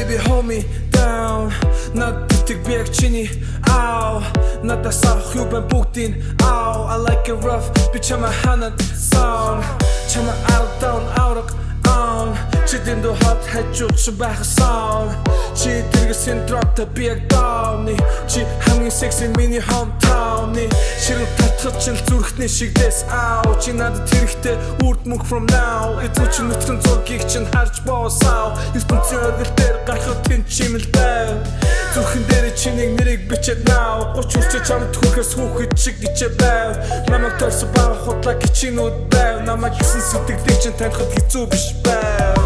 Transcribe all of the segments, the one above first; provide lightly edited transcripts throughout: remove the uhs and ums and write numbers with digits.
Baby hold me down надад би яг чиний Ow надад сарах юу бэн бүгдийн Ow I like it rough би чамаа ханад sound чамаа out down out on чидэн дو хот хажууд чи байх sound чи тэргэсэн drop та би яг down чи хамгийн sexy миний hometown ширүү татхад чин зүрхний шигдээс Ow чи надад хэрэгтэй үрд мөнх from now эцүү чи нүцгэн зургийг чин харж боосаа ертөнцийн өргөл дээр гарахад тэн чимэл байв зүрхэн дээр чиний нэрийг бичээд now 30 хүрчээ чамд хүрэхээс хүүхэд шиг гिचээ байв намайг торс баг худлаа гिचинүүд байв намайг гисэн сэтгэлийг чин танихад хэцүү биш байв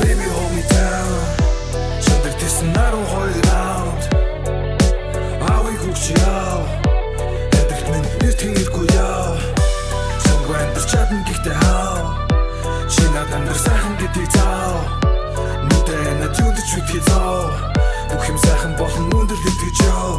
Baby hold me down чандар тэсэн наруу хоёр round Аавыг хүчи яа эдэрт минь нэр тэнгэргүй яа сонгоон дээр чадна гихтээ хаа чи надад нар сайхан гэдэг заа нүдээ над юудч үтгэж заа бүх юм сайхан болон өндөр итгэж яа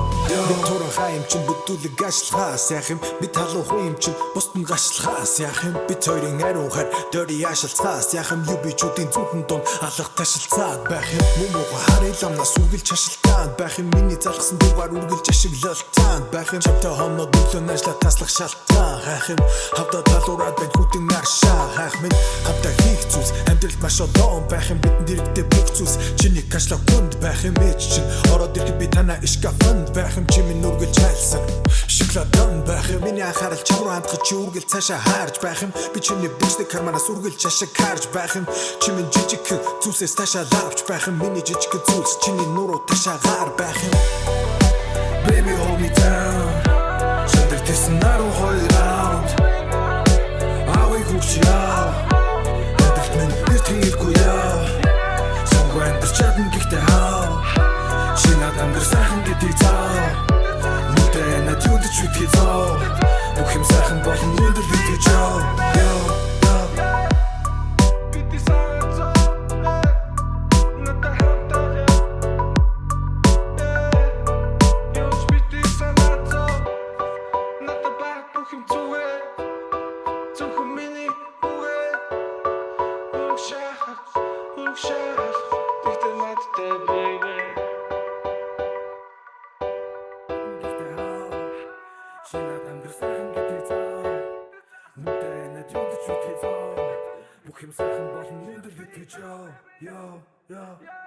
би турхаа юм чин бүтүүлэг ашлахаа сайхан би талуух юм чин бусд нь гашлахаа сайхан би тойрын ариухаар дөри яшилцаа сайхан юу би чүүдийн зүгэн донд алах ташилцаад байх юм муу хариламнаас үргэлж шашилтаад байх юм миний залгсан дугаар үргэлж ашиглалтаад байх юм чамтай хоноод өглөө ажлаа таслах шалтгаан хайх юм хавда талуураад байн хүтэн наршаа хайх минь хамтаа хийх зүйлс амьдралд маш олон байх юм бидэн дэрэгдээ бүх зүйлс чиний кашлах хүнд байх юм чин ороод ирэх би танаа ишкафанд байх юм чимэн үргэлж хайлсан шоколадан байх юм миний анхаарал чам руу хандах чи үргэлж цаашаа харж байх юм би чиний бишдэг карманаас үргэлж ашиг харж байх юм чимэн жижиг зүйлсээс цаашаа лавч байх юм миний жижиг зүйлс чиний нуруу цаашаа гар байх юм Baby hold me down чандар тэсэн наруу хоёр round Аавыг хүчи яа эдэрт минь нэр тэнгэргүй яа сонгоон дээр чадна гихтээ хаа чи надад нар сайхан гэдэг заа нүдээ над юудч үтгэж заа бүх юм сайхан болон өндөр итгэж яа Бүх юм сайхан болон өндөр итгэж яа